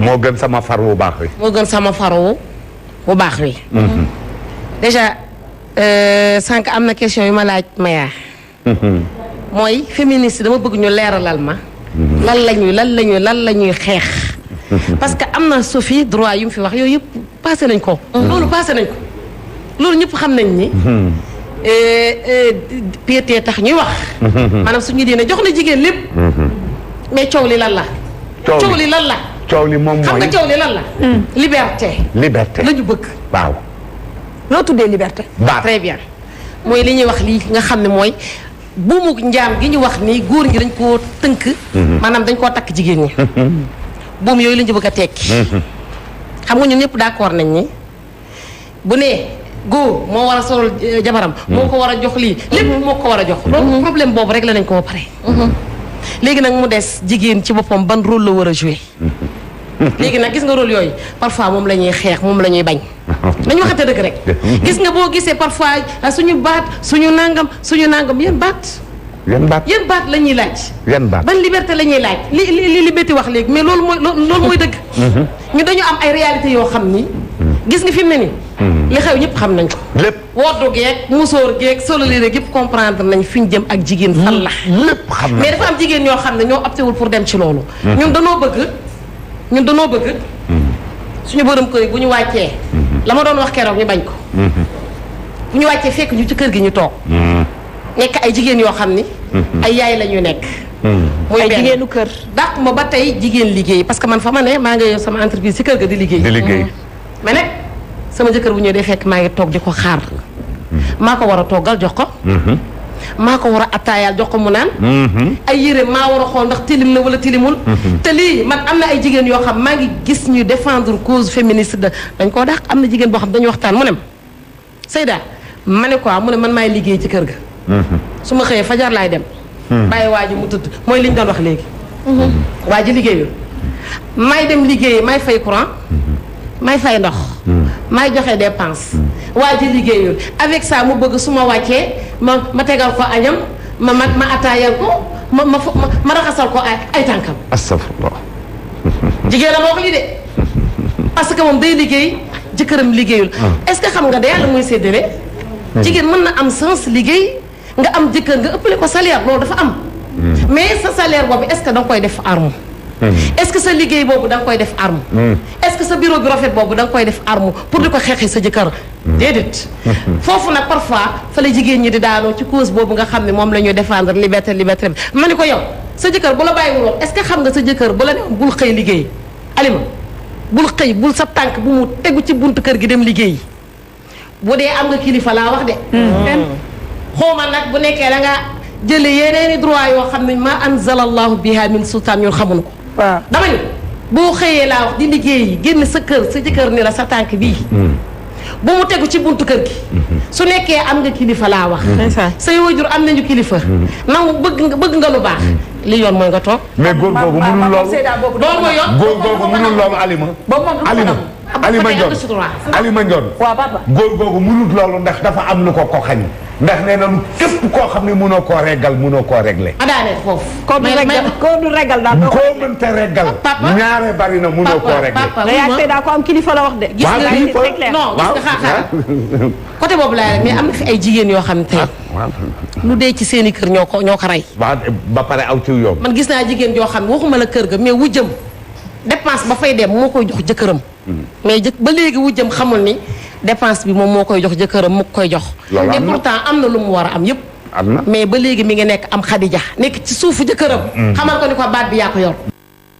moo gën sama far wu baax wi. moo gën sama far wu baax wi. déjà sànq am na question yu ma laaj Maya. mooy féministe dama bëgg ñu leeralal ma. lan la ñuy xeex. parce que am na Sophie droit yu mu fi wax yooyu yëpp passé nañ ko. loolu passé nañ ko loolu ñëpp xam nañ ni. piété tax ñuy wax. maanaam suñu diine jox na jigéen lépp. mais coow li lan la. coow li lan la. coow li moom mooy xam nga coow li lan la. liberté la ñu bëgg. waaw. loo tuddee liberté. très bien mooy li ñuy wax lii nga xam ne mooy buumu njaam gi ñu wax nii góor ñi dañ koo tënk. maanaam dañ koo takk jigéen ñi. buum yooyu la ñu bëgg a tekki. xam nga ñun ñëpp d'accord nañ ni bu nee góor moo war a solal jabaram. moo ko war a jox lii lépp moo ko war a jox. loolu problème boobu rek la nañ ko ba pare. léegi nag mu des jigéen ci boppam ban rôle la war a jouer. léegi nag gis nga rôle yooyu parfois moom la ñuy xeex moom la ñuy bañ. nañu waxante dëgg rek. gis nga boo gisee parfois suñu baat suñu nangam yan baat. yan baat la ñuy laaj. yan baat ban liberté la ñuy laaj li liberté wax léegi mais loolu mooy dëgg. ñu dañu am ay réalité yoo xam ni. gis nga fi mu ne nii. li xew ñëpp xam nañ ko. lépp woddu geeg musóor geeg solo lii rek yëpp comprendre nañ fi ñu jëm ak jigéen fan la. lépp xam nañ mais dafa am jigéen ñoo xam ne ñoo opté wul pour dem ci loolu. ñun danoo bëgg. suñu borom kër yi bu ñu wàccee. la ma doon wax keroog ñu bañ ko. bu ñu wàccee fekk ñu ci kër gi ñu toog. nekk ay jigéen yoo xam ni. ay yaay la ñu nekk. muy ay jigéenu kër. dàq ma ba tey jigéen liggéey parce que man fa ma ne maa ngi yor sama entreprise ci kër ga di liggéey. mais nag sama jëkkër bu ñëwee day fekk maa ngi toog di ko xaar. maa ko war a toggal jox ko. maa ko war a attaayaal jox ko mu naan. ay yére maa war a xool ndax tilim na wala tilimul. te lii man am na ay jigéen yoo xam maa ngi gis ñu défendre cause féministe dañ koo dàq am na jigéen boo xam dañu waxtaan mu ne ma Seyda ma ne quoi mu ne man maay liggéey ci kër ga. su ma xëyee fajar laay dem. bàyyi waa ji mu tëdd mooy li ñu doon wax léegi. waa ji liggéeyul may dem liggéeyi may fay courant. may fay ndox. may joxe dépense. waa ji liggéeyul avec ça mu bëgg su ma wàccee ma tegal ko añam ma attaayal ko ma raxasal ko ay tànkam. astafurlah. jigéen la moo ko lii de parce que moom day liggéey jëkkëram liggéeyul. est-ce que xam nga de yàlla muy séddale. jigéen mën na am sens liggéey nga am jëkkër nga ëppale ko salaire loolu dafa am. mais sa salaire boobu est-ce que da nga koy def arme. est-ce que sa liggéey boobu da nga koy def arme. est-ce que sa bureau bi rafet boobu da nga koy def arme pour di ko xeexee sa jëkkër. déedéet. foofu nag parfois fa la jigéen ñi di daanoo ci cause boobu nga xam ne moom la ñuy défendre liberté ma ni ko yow sa jëkkër bu la bàyyiwul woon est-ce que xam nga sa jëkkër bu la ne bul xëy liggéey Alima bul xëy bul sa tànk bu mu tegu ci buntu kër gi dem liggéey bu dee am nga kilifa laa wax de. xooma nag bu nekkee da nga jële yeneeni droit yoo xam ne ma anzalallahu biha min sultaan ñun xamuñu ko. waaw dama ni boo xëyee laa wax di liggéey génn sa kër sa jëkkër ni la sa tànk bii. bu mu tegu ci buntu kër gi. su nekkee am nga kilifa laa wax. say waajur am nañu kilifa. nangu bëgg nga lu baax. li yoon mooy nga toog. mais góor googu mënul loolu. loolu mooy yoon. góor googu mënul loolu Alima. Alima Ndione. waaw papa. góor googu mënul loolu ndax dafa am lu ko xañ. ndax nee na képp koo xam ne mënoo koo régal mënoo koo réglé. ma daaneel foofu. koo du régal daal. koo mënta régal. ñaare bari na mënoo koo réglé. papa daa ko am kilifa la wax de. gis nga non gis nga xaaxaar côté boobu laay rek mais am na fi ay jigéen yoo xam ne tey. lu dee ci seen i kër ñoo ko rey. waaw ba pare aw ci yoon. man gis naa jigéen joo xam ne waxuma la kër ga mais wujjam dépense ba fay dem moo koy jox jëkkëram. mais ba léegi wujjam xamul ni dépense bi moom moo koy jox jëkkëram mu koy jox. et pourtant am na lu mu war a am yëpp. am na mais ba léegi mi ngi nekk am xadija nekk ci suufu jëkkëram. xamal ko ni ko baat bi yaa ko yor.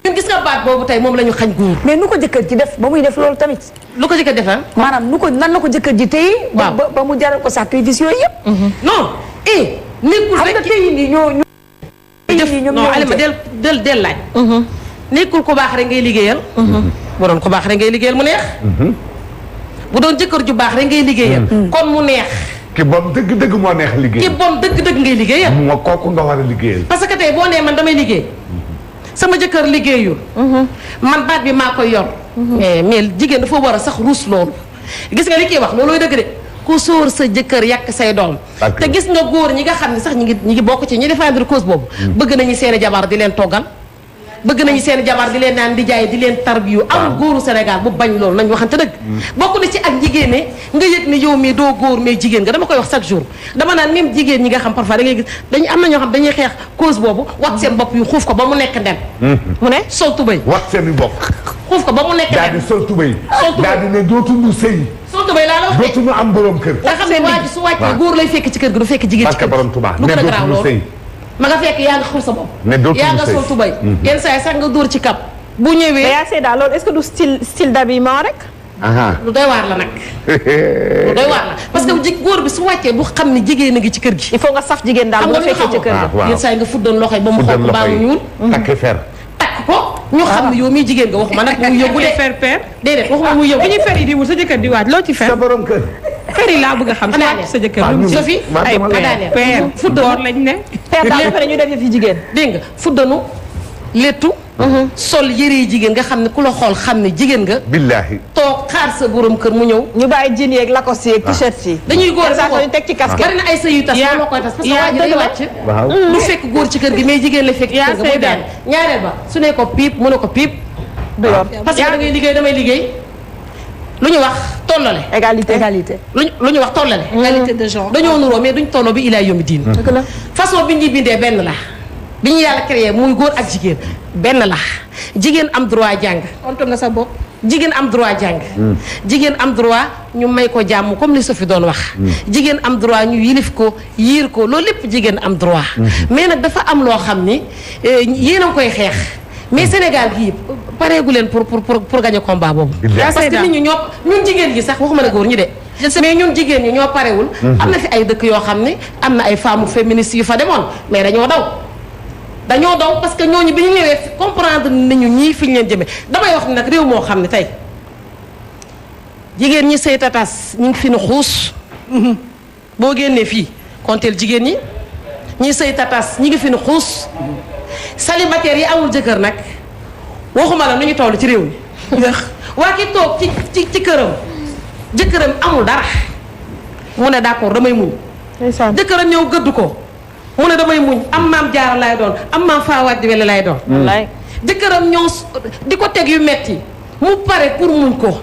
ñun gis nga baat boobu tey moom la ñu xañ góor. mais nu ko jëkkër ji def ba muy def loolu tamit. lu ko jëkkër defee. maanaam nan la ko jëkkër ji téye. waaw ba mu jaral ko sacrifice yooyu yëpp. non nekkul rek xam nga tey nii ñoo non Alima del laaj. nekkul ku baax rek ngay liggéeyal. bu doon ku baax rek ngay liggéeyal mu neex. bu doon jëkkër ju baax rek ngay liggéeyal. kon mu neex. ki bon dëgg-dëgg moo neex liggéey. ki bon dëgg-dëgg ngay liggéeyal. moo kooku nga war a liggéeyal. parce que tey boo nee man damay liggéey. sama jëkkër liggéeyul. man baat bi maa koy yor. mais jigéen dafa war a sax ruus loolu. gis nga li kii wax loolooy dëgg de ku sóor sa jëkkër yàq say doom. te gis nga góor ñi nga xam ne sax ñi ngi bokk ci ñi défendre cause boobu. bëgg nañu seeni jabar di leen toggal. bëgg nañu seen jabar di leen naan di jaay di leen tarbiyu amul góoru Sénégal bu bañ loolu nañ waxante dëgg bokk na ci ak jigéen ne nga yëg ne yow mii doo góor mais jigéen nga dama koy wax chaque jour dama naan même jigéen ñi nga xam parfois da ngay gis dañu am na ñoo xam dañuy xeex cause boobu wax seen bopp yu xuuf ko ba mu nekk ndem mu ne sol tubay wax seen i bopp xuuf ko ba mu nekk ndem daal di sol tubay daal di ne dootuñu sëy sol tubay laa la wax dootuñu am borom kër nga xam ne waa ji su wàccee góor lay fekk ci kër gi du fekk jigéen ci kër gi du gën a garaaw loolu ma nga fekk yaa nga xuuf sa bopp yaa nga sol tubay yenn saa yi sax nga dóor ci kap bu ñëwee mais yaa Seyda loolu est-ce que du style d'habillement rek lu doy waar la nag lu doy waar la parce que góor bi su wàccee du xam ne jigéen a ngi ci kër gi il faut nga saf jigéen daal bu fekkee ci kër gi yenn saa yi nga fuddoon loxo yi ba mu xonk baa mu ñuul takk fer takk ko ñu xam ne yow mii jigéen nga waxuma nag muy yóbbu de fer per déedéet waxuma muy yóbbu bu ñu fer yi di wut sa jëkkër di waaj loo ci fer sa borom kër fer yi laa bëgg a xam sa jëkkër lu Sophie ay per góor lañ ne père daal pare ñu def fi jigéen dégg nga fuddanu léttu sol yëre yi jigéen nga xam ne ku la xool xam ne jigéen nga billaahi toog xaar sa borom kër mu ñëw ñu bàyyi jean yeeg lacoste yeeg t-shirt yi dañuy góor saa ñu teg ci casquette bari na ay sëy yu tas moo koy tas parce que waa ji day wàcc du fekk góor ci kër gi mais jigéen la fekk ci kër ga muy benn ñaareel ba su ne ko piip mu ne ko piip du yoon parce que da ngay liggéey damay liggéey lu ñu wax tollale égalité lu ñu wax tollale égalité de genre dañoo nuroo mais duñ tolloo bi ilaa yombi diin façon bi ñuy bindee benn la bi ñu yàlla créé muy góor ak jigéen benn la jigéen am droit jàng tontu nga sa bopp jigéen am droit jàng jigéen am droit ñu may ko jàmm comme li Sophie doon wax jigéen am droit ñu yilif ko yiir ko loolu lépp jigéen am droit mais nag dafa am loo xam ni yéen a ngi koy xeex mais Sénégal gii pareegu leen pour gagner combat boobu parce que nit ñi ñun jigéen gi sax waxuma ne góor ñi de mais ñun jigéen ñi ñoo parewul am na fi ay dëkk yoo xam ne am na ay femmes féministes yu fa demoon mais dañoo daw parce que ñooñu bi ñu ñëwee comprendre nañu ñii fi ñu leen jëmee damay wax ni nag réew moo xam ne tey jigéen ñi sëy tatas ñu ngi fi ni xuus boo génnee fii konteel jigéen ñi sëy tatas ñi ngi fi ni xuus célibataire yi amul jëkkër nag waxuma la nu ñu toll ci réew mi waa ki toog ci këram jëkkëram amul dara mu ne d'accord damay muñ jëkkëram ñëw gëdd ko mu ne damay muñ am maam jaara lay doon am maam faawaat di wele lay doon jëkkëram ñëw di ko teg yu metti mu pare pour muñ ko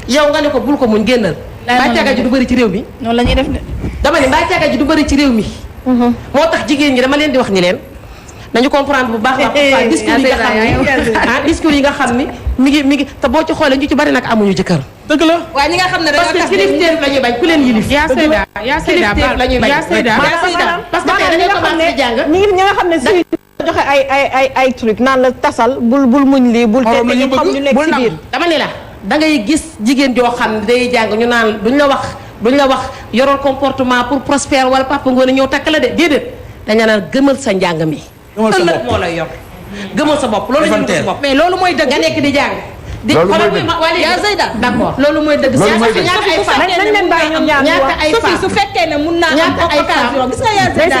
yow nga ne ko bul ko muñ génnal mbaa càgga ji du bëri ci réew mi noonu la ñuy def de dama ne mbaa càgga ji du bëri ci réew mi moo tax jigéen ñi dama leen di wax ni leen nañu comprendre bu baax la discours yi nga xam ni mi ngi te boo ci xoolee ñu ci bari nag amuñu jëkkër dëgg la waaye ñi nga xam ne parce que kilifteef la ñuy bañ ku leen yilif yaa Seyda la ñuy bañ parce que tey dañoo commencé jàng ñi nga xam ne si joxe ay truc naan la tasal bul muñ lii bul te ñu xam ñu nekk ci biir dama ni la da ngay gis jigéen joo xam ne day jàng ñu naan duñ la wax yoroon comportement pour prospère wala papa ngoone ñëw takk la de déedéet dañu naan gëmal sa njàng mi ëllëg moo lay yor gëmal sa bopp loolu ñu sa bopp mais loolu mooy dëgg nga nekk di jàng di yaa Zeyda d'accord loolu mooy dëgg ñaata ay femmes su fekkee ne mun naa am occasion gis nga yaa Zeyda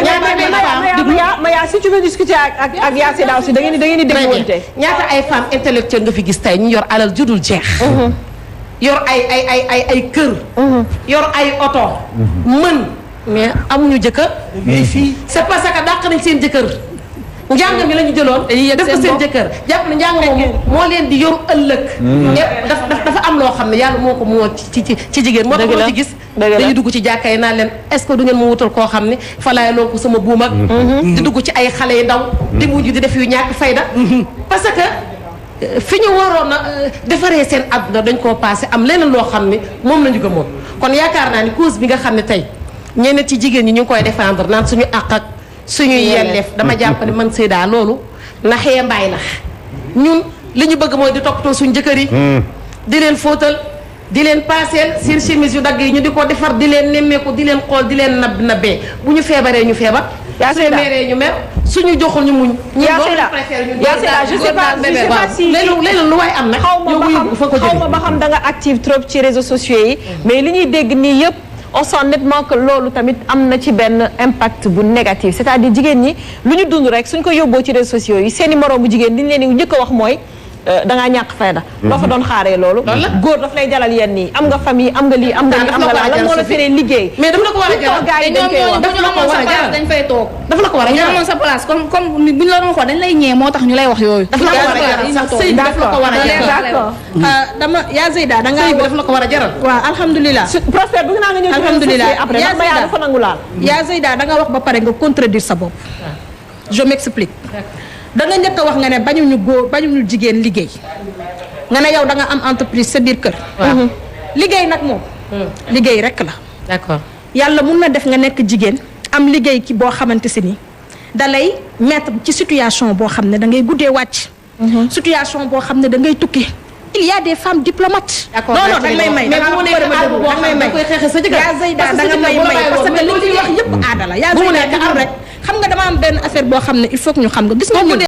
Maya si tu veux discuter ak yaa Zeyda aussi da ngeen di dégluwante ñaata ay femmes intellectuelles nga fi gis tey ñu yor alal judul jeex yor ay kër yor ay oto mën mais amuñu jëkkër c'est parce que dàq nañ seen jëkkër njàng mi la ñu jëloon def ko seen jëkkër jàpp na njàng moom moo leen di yor ëllëg dafa am loo xam ne yàlla moo ko moo ci jigéen moo tax moo ci gis dañuy dugg ci jàkka yi naan leen est-ce que du ngeen ma wutal koo xam ne falaay loo ko sama buum ak di dugg ci ay xale yu ndaw di mujj di def yu ñàkk fayda parce que fi ñu waroon a defaree seen àdduna dañ koo passé am leneen loo xam ne moom la ñu gëmoon kon yaakaar naa ni cause bi nga xam ne tey ñeneen ci jigéen ñi ñu ngi koy défendre naan suñu àq ak suñuy yelleef dama jàpp ne man Seyda loolu naxee mbaay la ñun li ñu bëgg mooy di toppatoo suñu jëkkër yi di leen fóotal di leen paaseel seen chemise yu dagg yi ñu di ko defar di leen nemmeeku di leen xool di leen nabbee bu ñu feebaree ñu feebar suñu meree ñu mer suñu joxul ñu muñ ñu préfère ñu je sais pas si leneen lu waay am nag xaw ma ba xam da nga active trop ci réseaux sociaux yi mais li ñuy dégg nii yëpp on sent nettement que loolu tamit am na ci benn impact bu négatif c'est-à-dire jigéen ñi lu ñu dund rek suñ ko yóbboo ci réseaux sociaux yi seeni moroomu jigéen li ñu leen di njëkk a wax mooy dangaa ñàkk fayda loo fa doon xaaree loolu góor daf lay jalal yenn yi am nga famille am nga lii am nga lii am nga laa lan moo la feree liggéey mais dafa la ko war a jaral gars yi dañ koy wax dafa la ko war a jaral dañ fay toog dafa la ko war a jaral ñoo sa place comme buñ la doon xool dañ lay ñee moo tax ñu lay wax yooyu dafa la ko war a jaral sax sëy bi dafa la ko war a jaral d'accord dama yaa Zeyda da nga sëy bi dafa la ko war a jaral waaw alhamdulilah Prospère bëgg naa nga ñëw alhamdulilah après ndax ma yaa dafa nangu laal yaa Zeyda da nga wax ba pare nga contredire sa bopp je m'explique da nga njëkk a wax nga ne bañuñu góor bañuñu jigéen liggéey nga ne yow da nga am entreprise sa biir kër liggéey nag moom liggéey rek la d'accord yàlla mun na def nga nekk jigéen am liggéey ki boo xamante si ni da lay mettre ci situation boo xam ne da ngay guddee wàcc situation boo xam ne da ngay tukki il y a des femmes diplomates. d'accord non non da nga may may mais bu mu nekk àll boo xam ne koy xeexee sa jëkkër yaa Zeyda da nga may may parce que li ñuy wax yëpp aada la yaa Zeyda am rek xam nga dama am benn affaire boo xam ne il faut que ñu xam nga gis nga